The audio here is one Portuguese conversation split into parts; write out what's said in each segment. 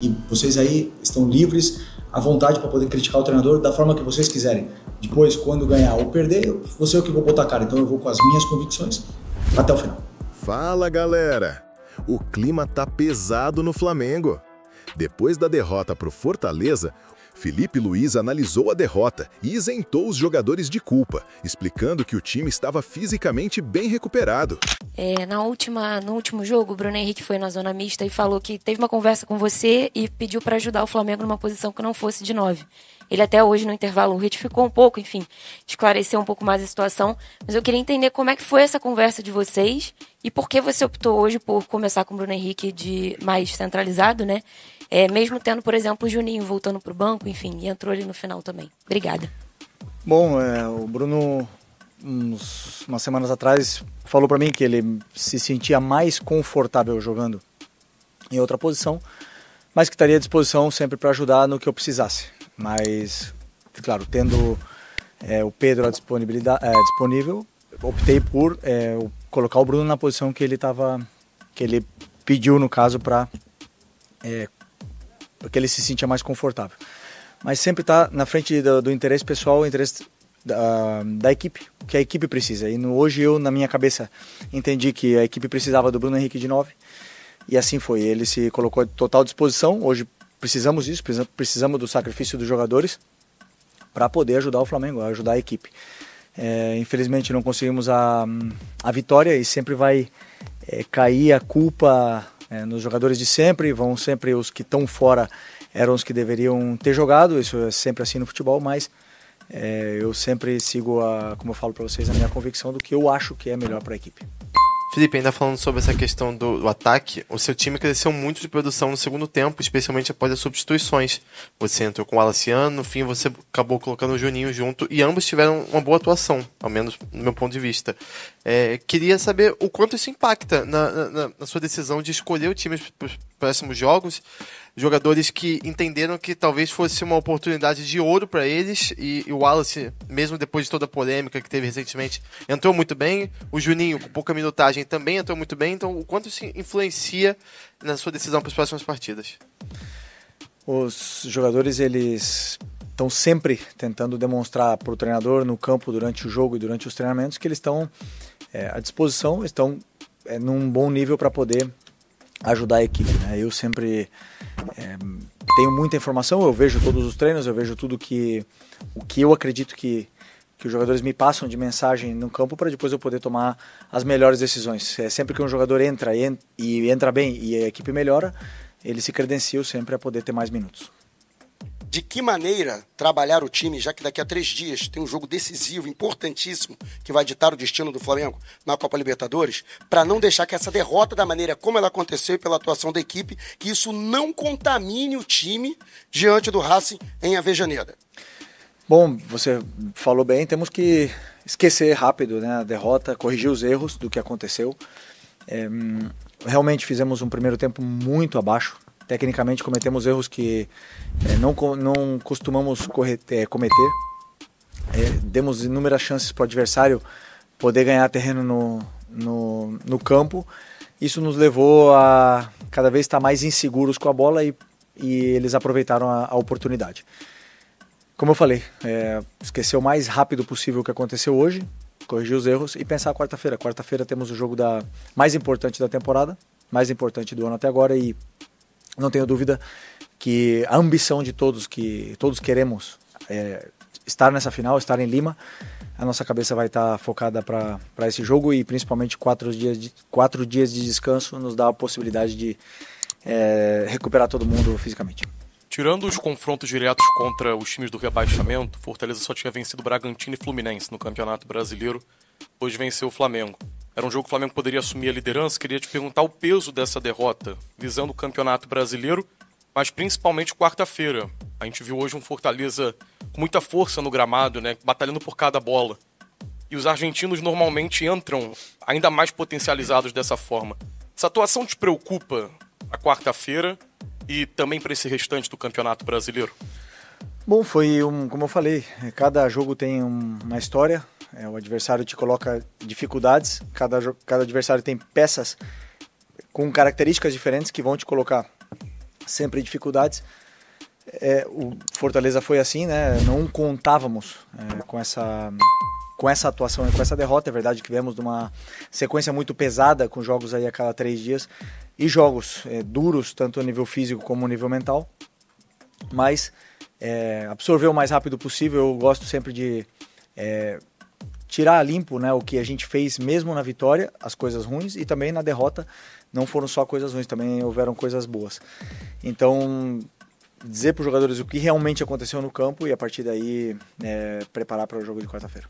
E vocês aí estão livres, à vontade para poder criticar o treinador da forma que vocês quiserem. Depois, quando ganhar ou perder, você é o que vou botar a cara. Então eu vou com as minhas convicções até o final. Fala, galera! O clima tá pesado no Flamengo. Depois da derrota pro Fortaleza, Felipe Luiz analisou a derrota e isentou os jogadores de culpa, explicando que o time estava fisicamente bem recuperado. No último jogo, o Bruno Henrique foi na zona mista e falou que teve uma conversa com você e pediu para ajudar o Flamengo numa posição que não fosse de 9. Ele até hoje no intervalo retificou um pouco, enfim, esclareceu um pouco mais a situação, mas eu queria entender como é que foi essa conversa de vocês e por que você optou hoje por começar com o Bruno Henrique de mais centralizado, né? Mesmo tendo, por exemplo, o Juninho voltando para o banco, enfim, e entrou ali no final também. Obrigada. Bom, o Bruno, umas semanas atrás, falou para mim que ele se sentia mais confortável jogando em outra posição, mas que estaria à disposição sempre para ajudar no que eu precisasse. Mas, claro, tendo o Pedro disponível, optei por colocar o Bruno na posição que ele pediu, no caso, para que ele se sentia mais confortável. Mas sempre está na frente do interesse pessoal, o interesse da equipe, que a equipe precisa. E hoje eu, na minha cabeça, entendi que a equipe precisava do Bruno Henrique de 9, e assim foi. Ele se colocou à total disposição. Hoje precisamos disso, precisamos do sacrifício dos jogadores para poder ajudar o Flamengo, ajudar a equipe. Infelizmente não conseguimos a vitória e sempre vai cair a culpa nos jogadores de sempre. Vão sempre os que estão fora, eram os que deveriam ter jogado. Isso é sempre assim no futebol, mas eu sempre sigo, como eu falo para vocês, a minha convicção do que eu acho que é melhor para a equipe. Felipe, ainda falando sobre essa questão do ataque, o seu time cresceu muito de produção no segundo tempo, especialmente após as substituições. Você entrou com o Alaciano, no fim você acabou colocando o Juninho junto, e ambos tiveram uma boa atuação, ao menos no meu ponto de vista. Queria saber o quanto isso impacta na sua decisão de escolher o time para os próximos jogos, jogadores que entenderam que talvez fosse uma oportunidade de ouro para eles, e o Wallace, mesmo depois de toda a polêmica que teve recentemente, entrou muito bem. O Juninho, com pouca minutagem, também entrou muito bem. Então, o quanto isso influencia na sua decisão para as próximas partidas? Os jogadores, eles estão sempre tentando demonstrar para o treinador no campo, durante o jogo e durante os treinamentos, que eles estão à disposição, estão num bom nível para poder ajudar a equipe, né? Eu sempre tenho muita informação, eu vejo todos os treinos, eu vejo tudo o que eu acredito que os jogadores me passam de mensagem no campo, para depois eu poder tomar as melhores decisões. Sempre que um jogador entra e entra bem e a equipe melhora, ele se credencia sempre a poder ter mais minutos. De que maneira trabalhar o time, já que daqui a 3 dias tem um jogo decisivo, importantíssimo, que vai ditar o destino do Flamengo na Copa Libertadores, para não deixar que essa derrota, da maneira como ela aconteceu e pela atuação da equipe, que isso não contamine o time diante do Racing em Avejaneda? Bom, você falou bem, temos que esquecer rápido, né, a derrota, corrigir os erros do que aconteceu. Realmente fizemos um primeiro tempo muito abaixo. Tecnicamente cometemos erros que não costumamos cometer. Demos inúmeras chances para o adversário poder ganhar terreno no campo. Isso nos levou a cada vez estar mais inseguros com a bola e eles aproveitaram a oportunidade. Como eu falei, esquecer o mais rápido possível o que aconteceu hoje, corrigir os erros e pensar quarta-feira. Quarta-feira temos o jogo mais importante da temporada, mais importante do ano até agora, e não tenho dúvida que a ambição de todos, que todos queremos estar nessa final, estar em Lima, a nossa cabeça vai estar focada para esse jogo, e principalmente 4 dias de descanso nos dá a possibilidade de recuperar todo mundo fisicamente. Tirando os confrontos diretos contra os times do rebaixamento, Fortaleza só tinha vencido Bragantino e Fluminense no Campeonato Brasileiro. Hoje venceu o Flamengo. Era um jogo que o Flamengo poderia assumir a liderança. Queria te perguntar o peso dessa derrota, visando o Campeonato Brasileiro, mas principalmente quarta-feira. A gente viu hoje um Fortaleza com muita força no gramado, né, batalhando por cada bola. E os argentinos normalmente entram ainda mais potencializados dessa forma. Essa atuação te preocupa a quarta-feira e também para esse restante do Campeonato Brasileiro? Bom, como eu falei, cada jogo tem uma história. O adversário te coloca dificuldades, cada adversário tem peças com características diferentes que vão te colocar sempre dificuldades. O Fortaleza foi assim, né? Não contávamos com essa atuação e com essa derrota. É verdade que viemos de uma sequência muito pesada, com jogos aí a cada 3 dias, e jogos duros, tanto a nível físico como a nível mental, mas absorver o mais rápido possível. Eu gosto sempre de tirar a limpo, né, o que a gente fez mesmo na vitória, as coisas ruins, e também na derrota não foram só coisas ruins, também houveram coisas boas. Então, dizer para os jogadores o que realmente aconteceu no campo e a partir daí preparar para o jogo de quarta-feira.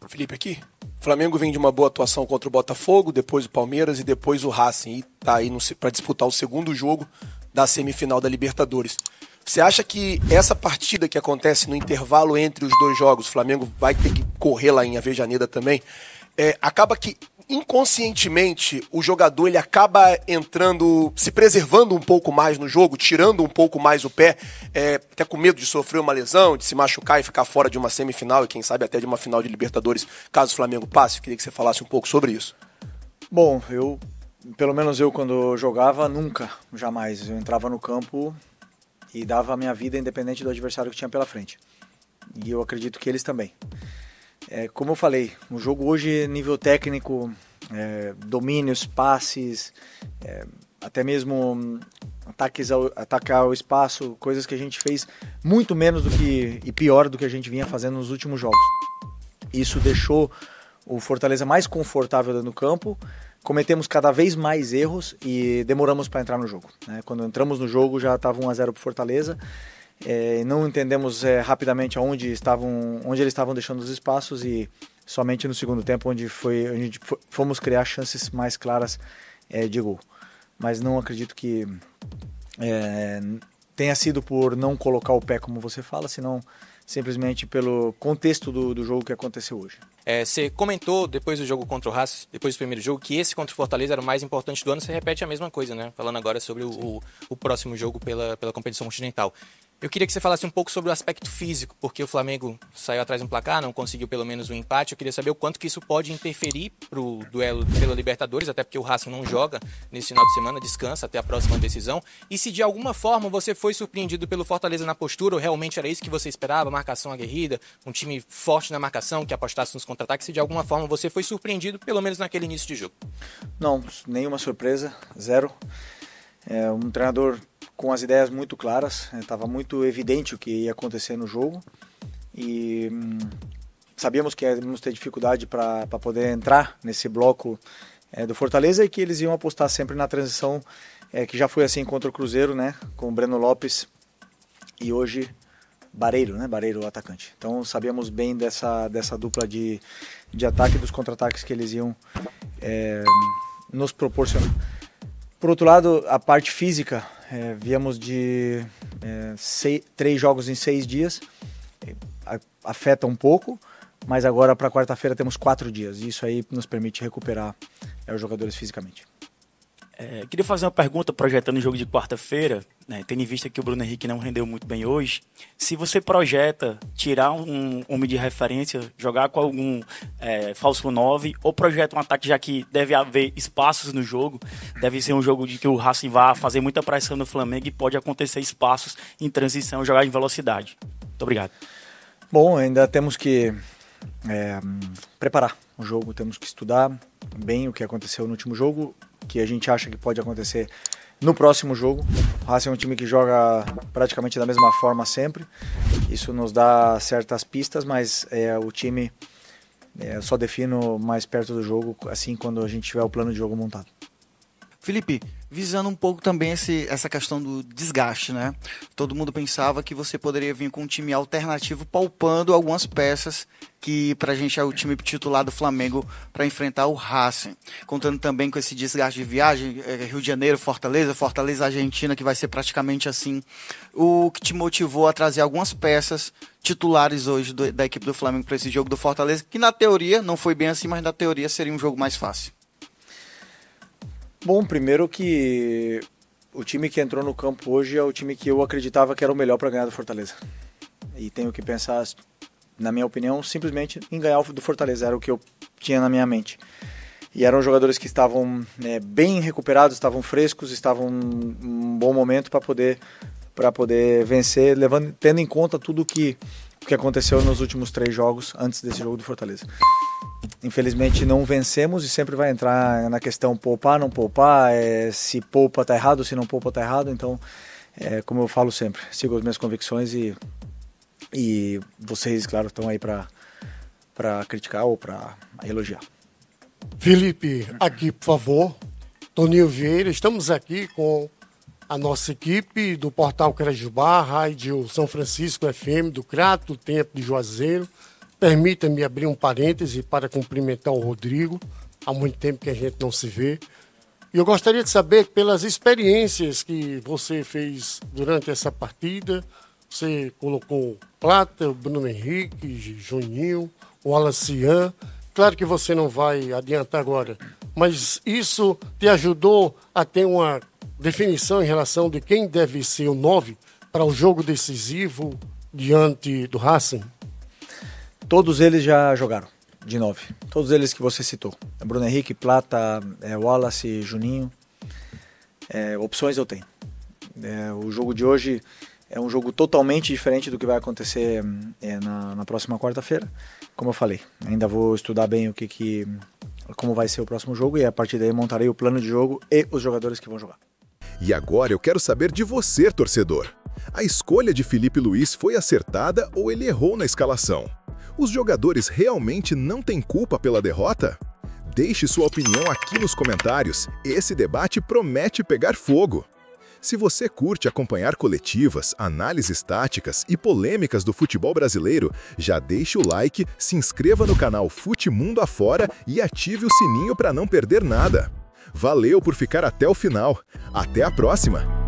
Felipe aqui. O Flamengo vem de uma boa atuação contra o Botafogo, depois o Palmeiras e depois o Racing. E tá aí para disputar o segundo jogo da semifinal da Libertadores. Você acha que essa partida que acontece no intervalo entre os 2 jogos, o Flamengo vai ter que correr lá em Avejaneda também, acaba que inconscientemente o jogador ele acaba entrando, se preservando um pouco mais no jogo, tirando um pouco mais o pé, até com medo de sofrer uma lesão, de se machucar e ficar fora de uma semifinal e quem sabe até de uma final de Libertadores, caso o Flamengo passe? Eu queria que você falasse um pouco sobre isso. Bom, pelo menos eu quando jogava, jamais. Eu entrava no campo e dava a minha vida independente do adversário que tinha pela frente. E eu acredito que eles também. Como eu falei, o jogo hoje, nível técnico, domínios, passes, até mesmo ataque ao espaço, coisas que a gente fez muito menos e pior do que a gente vinha fazendo nos últimos jogos. Isso deixou o Fortaleza mais confortável dentro do campo, cometemos cada vez mais erros e demoramos para entrar no jogo. Quando entramos no jogo já estava 1-0 para o Fortaleza, não entendemos rapidamente onde eles estavam deixando os espaços e somente no segundo tempo onde fomos criar chances mais claras de gol. Mas não acredito que tenha sido por não colocar o pé, como você fala, senão simplesmente pelo contexto do jogo que aconteceu hoje. Você comentou depois do jogo contra o Racing, depois do primeiro jogo, que esse contra o Fortaleza era o mais importante do ano. Você repete a mesma coisa, né? Falando agora sobre o próximo jogo pela competição continental. Eu queria que você falasse um pouco sobre o aspecto físico, porque o Flamengo saiu atrás no placar, não conseguiu pelo menos um empate. Eu queria saber o quanto que isso pode interferir para o duelo pela Libertadores, até porque o Racing não joga nesse final de semana, descansa até a próxima decisão. E se de alguma forma você foi surpreendido pelo Fortaleza na postura, ou realmente era isso que você esperava, marcação aguerrida, um time forte na marcação, que apostasse nos contra-ataques, se de alguma forma você foi surpreendido, pelo menos naquele início de jogo? Não, nenhuma surpresa, zero. Um treinador com as ideias muito claras, estava muito evidente o que ia acontecer no jogo e sabíamos que íamos ter dificuldade para poder entrar nesse bloco do Fortaleza e que eles iam apostar sempre na transição, que já foi assim contra o Cruzeiro, né, com o Breno Lopes e hoje Barreiro, né, Barreiro o atacante. Então sabíamos bem dessa dupla de ataque e dos contra-ataques que eles iam nos proporcionar. Por outro lado, a parte física, viemos de 3 jogos em 6 dias, afeta um pouco, mas agora para quarta-feira temos 4 dias, e isso aí nos permite recuperar os jogadores fisicamente. Queria fazer uma pergunta projetando o jogo de quarta-feira, né, tendo em vista que o Bruno Henrique não rendeu muito bem hoje. Se você projeta tirar um homem de referência, jogar com algum falso 9, ou projeta um ataque, já que deve haver espaços no jogo, deve ser um jogo de que o Racing vai fazer muita pressão no Flamengo e pode acontecer espaços em transição, jogar em velocidade. Muito obrigado. Bom, ainda temos que preparar o jogo, temos que estudar bem o que aconteceu no último jogo, que a gente acha que pode acontecer no próximo jogo. O Racing é um time que joga praticamente da mesma forma sempre, isso nos dá certas pistas, mas o time eu só defino mais perto do jogo, assim, quando a gente tiver o plano de jogo montado. Felipe, visando um pouco também essa questão do desgaste, né? Todo mundo pensava que você poderia vir com um time alternativo, poupando algumas peças que pra gente é o time titular do Flamengo para enfrentar o Racing. Contando também com esse desgaste de viagem, Rio de Janeiro, Fortaleza, Argentina, que vai ser praticamente assim. O que te motivou a trazer algumas peças titulares hoje da equipe do Flamengo para esse jogo do Fortaleza, que na teoria, não foi bem assim, mas na teoria seria um jogo mais fácil? Bom, primeiro que o time que entrou no campo hoje é o time que eu acreditava que era o melhor para ganhar do Fortaleza. E tenho que pensar, na minha opinião, simplesmente em ganhar do Fortaleza, era o que eu tinha na minha mente. E eram jogadores que estavam bem recuperados, estavam frescos, estavam num bom momento para poder vencer, tendo em conta tudo o que aconteceu nos últimos 3 jogos antes desse jogo do Fortaleza. Infelizmente não vencemos e sempre vai entrar na questão poupar, não poupar, se poupa tá errado, se não poupa tá errado. Então, como eu falo sempre, sigo as minhas convicções e vocês, claro, estão aí para criticar ou para elogiar. Felipe, aqui, por favor. Toninho Vieira, estamos aqui com a nossa equipe do Portal Crajubá, Rádio São Francisco FM, do Crato, Tempo de Juazeiro. Permita-me abrir um parêntese para cumprimentar o Rodrigo. Há muito tempo que a gente não se vê. E eu gostaria de saber, pelas experiências que você fez durante essa partida, você colocou Plata, o Bruno Henrique, Juninho, o Alacian. Claro que você não vai adiantar agora, mas isso te ajudou a ter uma definição em relação de quem deve ser o 9 para o jogo decisivo diante do Racing? Todos eles já jogaram de 9. Todos eles que você citou. Bruno Henrique, Plata, Wallace, Juninho. Opções eu tenho. O jogo de hoje é um jogo totalmente diferente do que vai acontecer na próxima quarta-feira. Como eu falei, ainda vou estudar bem como vai ser o próximo jogo e a partir daí montarei o plano de jogo e os jogadores que vão jogar. E agora eu quero saber de você, torcedor. A escolha de Felipe Luiz foi acertada ou ele errou na escalação? Os jogadores realmente não têm culpa pela derrota? Deixe sua opinião aqui nos comentários. Esse debate promete pegar fogo. Se você curte acompanhar coletivas, análises táticas e polêmicas do futebol brasileiro, já deixe o like, se inscreva no canal Futimundo Afora e ative o sininho para não perder nada. Valeu por ficar até o final. Até a próxima!